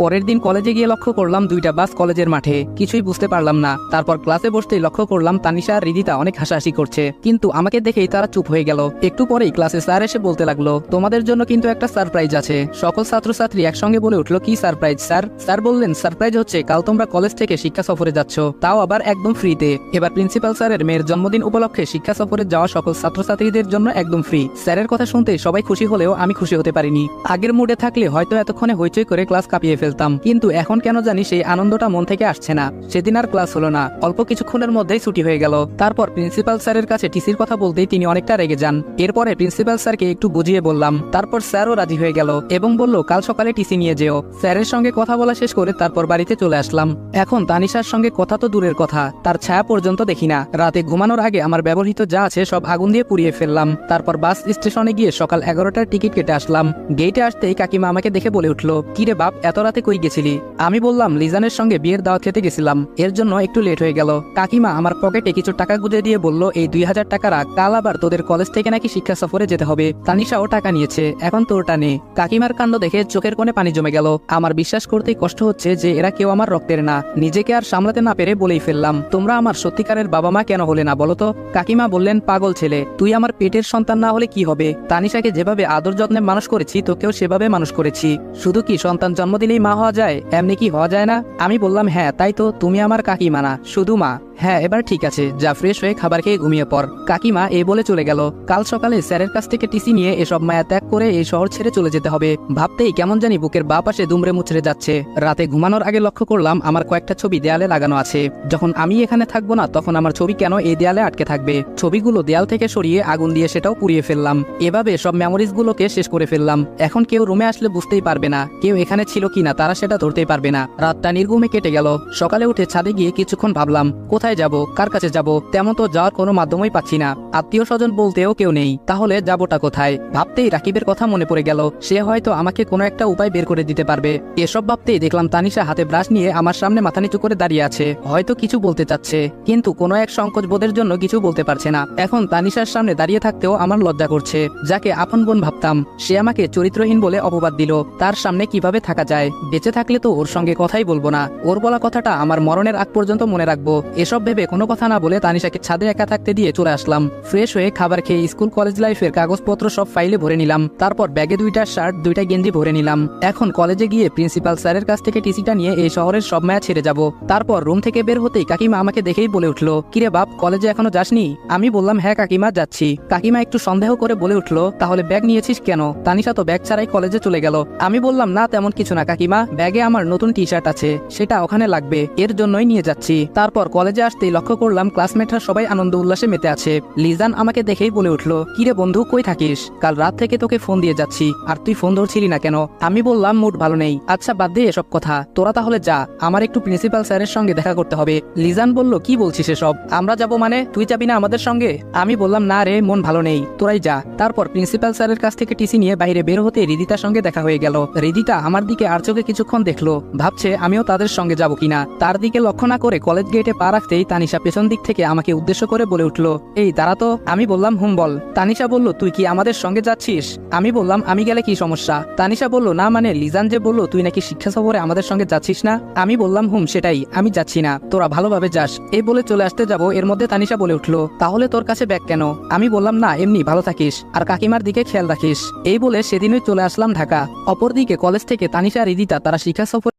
পরের দিন কলেজে গিয়ে লক্ষ্য করলাম দুইটা বাস কলেজের মাঠে, কিছুই বুঝতে পারলাম না। তারপর ক্লাসে বসতেই লক্ষ্য করলাম তানিশা আর রিদিতা অনেক হাসাহাসি করছে, কিন্তু আমাকে দেখেই তারা চুপ হয়ে গেল। একটু পরেই ক্লাসে স্যার এসে বলতে লাগলো, তোমাদের জন্য কিন্তু একটা সারপ্রাইজ আছে। সকল ছাত্রছাত্রী একসঙ্গে বলে উঠলো, কি সারপ্রাইজ স্যার? স্যার বললেন, সারপ্রাইজ হচ্ছে কাল তোমরা কলেজ থেকে শিক্ষা সফরে যাচ্ছ, তাও আবার একদম ফ্রিতে। এবার প্রিন্সিপাল স্যারের মেয়ের জন্মদিন উপলক্ষে শিক্ষা সফরে যাওয়া সকল ছাত্রছাত্রীদের জন্য একদম ফ্রি। স্যারের কথা শুনতে সবাই খুশি হলেও আমি খুশি হতে পারিনি। আগের মুডে থাকলে হয়তো এতক্ষণে হইচই করে ক্লাস কাঁপিয়ে ফেলতাম, কিন্তু এখন কেন জানি সেই আনন্দটা মন থেকে আসছে না। সেদিন আর ক্লাস হলো না, অল্প কিছুক্ষণের মধ্যেই ছুটি হয়ে গেল। তারপর প্রিন্সিপাল স্যারের কাছে টিসির কথা বলতেই তিনি অনেকটা রেগে যান। এরপরে প্রিন্সিপাল স্যারকে একটু বুঝিয়ে বললাম, তারপর স্যারও রাজি হয়ে গেল এবং বলল কাল সকালে টিসি নিয়ে যেও। স্যারের সঙ্গে কথা বলা শেষ করে তারপর বাড়িতে চলে আসলাম। এখন তানিশার সঙ্গে কথা তো দূরের কথা, তার ছায়া পর্যন্ত দেখি না। রাতে ঘুমানোর আগে আমার ব্যবহৃত যা আছে সব আগুন দিয়ে পুড়িয়ে ফেললাম। তারপর বাস স্টেশনে গিয়ে সকাল 11টার টিকিট কেটে আসলাম। গেটে আসতেই কাকিমা আমাকে দেখে বলে উঠলো, কিরে বাপ, এত রাতে কই গেছিলি? আমি বললাম, লিজানের সঙ্গে বিয়ের দাওয়াত খেতে গেছিলাম, এর জন্য একটু লেট হয়ে গেল। কাকিমা আমার পকেটে কিছু টাকা গুঁজে দিয়ে বলল, এই 2000 টাকা রাখ, কাল আবার তোদের কলেজ থেকে নাকি শিক্ষা সফরে যেতে হবে। তানিশাও টাকা নিয়েছে, এখন তোরটা নে। কাকিমার কাণ্ড দেখে চোখের কোণে পানি জমে গেল। আমার বিশ্বাস করতেই কষ্ট হচ্ছে যে এরা কেউ আমার রক্তের না। নিজেকে আর সামলাতে না পেরে বলেই ফেললাম, তোমরা আমার সত্যিকারের বাবা মা কেন হলে না বলো তো? কাকিমা বললেন, পাগল ছেলে, তুই আমার পেটের সন্তান না হলে কি হবে? তানিশাকে যেভাবে আদর যত্নে মানুষ করেছি, তোকেও সেভাবে মানুষ করেছি। শুধু কি সন্তান জন্ম দিলেই মা হওয়া যায়? এমনি কি হওয়া যায় না? আমি বললাম, হ্যাঁ তাই তো, তুমি আমার কাকিমা না, শুধু মা। হ্যাঁ এবার ঠিক আছে, যা ফ্রেশ হয়ে খাবার খেয়ে ঘুমিয়ে পড়। কাকিমা এই বলে চলে গেল। কাল সকালে স্যারের কাছ থেকে টিসি নিয়ে এসব মায়া ত্যাগ করে এই শহর ছেড়ে চলে যেতে হবে। ভাবতেই কেমন জানি বুকের বাঁ পাশে দুমড়ে মুচড়ে যাচ্ছে। রাতে ঘুমানোর আগে লক্ষ্য করলাম আমার কয়েকটা ছবি দেয়ালে লাগানো আছে। যখন আমি এখানে থাকবো না, তখন আমার ছবি কেন এই দেয়ালে আটকে থাকবে? ছবিগুলো দেয়াল থেকে সরিয়ে আগুন দিয়ে সেটাও পুড়িয়ে ফেললাম। এভাবে সব মেমোরিজ গুলোকে শেষ করে ফেললাম। এখন কেউ রুমে আসলে বুঝতেই পারবে না কেউ এখানে ছিল কিনা, তারা সেটা ধরতেই পারবে না। রাতটা নির্ঘুমে কেটে গেল। সকালে উঠে ছাদে গিয়ে কিছুক্ষণ ভাবলাম, কোথায় যাব, কার কাছে যাব? তেমন তো যাওয়ার কোনো মাধ্যমই পাচ্ছি না। আত্মীয় স্বজন বলতেও কেউ নেই, তাহলে যাবোটা কোথায়? ভাবতেই রাকিবের কথা মনে পড়ে গেল। সে হয়তো আমাকে কোনো একটা উপায় বের করে দিতে পারবে। এসব ভাবতেই দেখলাম তানিশা হাতে ব্রাশ নিয়ে আমার সামনে মাথা নিচু করে দাঁড়িয়ে আছে। হয়তো কিছু বলতে চাচ্ছে, কিন্তু কোনো এক সংকোচ বোধের জন্য কিছু বলতে পারছে না। এখন তানিশার সামনে দাঁড়িয়ে থাকতেও আমার লজ্জা করছে। যাকে আপন বোন ভাবতাম, সে আমাকে চরিত্রহীন বলে অপবাদ দিল। তার সামনে কিভাবে থাকা যায়? বেঁচে থাকলে তো ওর সঙ্গে কথাই বলবো না। ওর বলা কথাটা আমার মরণের আগ পর্যন্ত মনে রাখবো। এসব ভেবে কোনো কথা না বলে তানিশাকে ছাদে একা থাকতে দিয়ে চলে আসলাম। ফ্রেশ হয়ে খাবার খেয়ে স্কুল কলেজ লাইফের কাগজপত্র সব ফাইলে ভরে নিলাম। তারপর ব্যাগে 2টা শার্ট 2টা গেঞ্জি ভরে নিলাম। এখন কলেজে গিয়ে প্রিন্সিপাল স্যারের কাছ থেকে টিসিটা নিয়ে এই শহরের সব মায়া ছেড়ে যাব। তারপর রুম থেকে বের হতেই কাকিমা আমাকে দেখেই বলে উঠলো, কিরে বাপ, কলেজে এখনো যাসনি? আমি বললাম, হ্যাঁ কাকিমা যাচ্ছি। কাকিমা একটু সন্দেহ করে বলে উঠলো, তাহলে ব্যাগ নিয়েছিস কেন? তানিশা তো ব্যাগ ছাড়াই কলেজে চলে গেল। আমি বললাম, না তেমন কিছু না কাকিমা, ব্যাগে আমার নতুন টি শার্ট আছে, সেটা ওখানে লাগবে, এর জন্যই নিয়ে যাচ্ছি। তারপর কলেজে আসতেই লক্ষ্য করলাম ক্লাসমেটরা সবাই আনন্দ উল্লাসে মেতে আছে। লিজান আমাকে দেখেই বলে উঠলো, কিরে বন্ধু, কই থাকিস? কাল রাত থেকে তোকে ফোন দিয়ে যাচ্ছি, আর তুই ফোন ধরছিলি না কেন? আমি বললাম, মুড ভালো নেই। আচ্ছা বাদ দে এসব কথা, তোরা তাহলে যা, আমার একটু প্রিন্সিপাল স্যারের সঙ্গে দেখা করতে হবে। লিজান বলল, কি বলছিস এসব? আমরা যাব মানে? তুই যাবি না আমাদের সঙ্গে? আমি বললাম, না রে, মন ভালো নেই, তোরাই যা। তারপর প্রিন্সিপাল স্যারের কাছ থেকে টিসি নিয়ে বাইরে বের হতে রিদিতার সঙ্গে দেখা হয়ে গেল। রিদিতা আমার দিকে আর চোখে কিছুক্ষণ দেখলো, ভাবছে আমিও তাদের সঙ্গে যাব কিনা। তার দিকে লক্ষ্য না করে কলেজ গেটে পা রাখতেই তানিশা পেছন দিক থেকে আমাকে উদ্দেশ্য করে বলে উঠলো, এই দাঁড়া তো। আমি বললাম, হুম বল। তানিশা বলল, তুই কি আমাদের সঙ্গে যাচ্ছিস? আমি বললাম, আমি গেলে কি সমস্যা? তানিশা বলল, না মানে লিজান যে বলল তুই নাকি শিক্ষা সফরে আমাদের সঙ্গে যাচ্ছিস না। আমি বললাম, হুম সেটাই, আমি যাচ্ছি না, তোরা ভালোভাবে যাস। এই বলে চলে আসতে যাব, এর মধ্যে তানিশা বলে উঠলো, তাহলে তোর কাছে ব্যাগ কেন? আমি বললাম, না এমনি, ভালো থাকিস আর কাকিমার দিকে খেয়াল রাখিস। এই বলে সেদিনই চলে আসলাম ঢাকা। অপরদিকে কলেজ থেকে তানিশা রিদিতা তারা শিক্ষা সফরে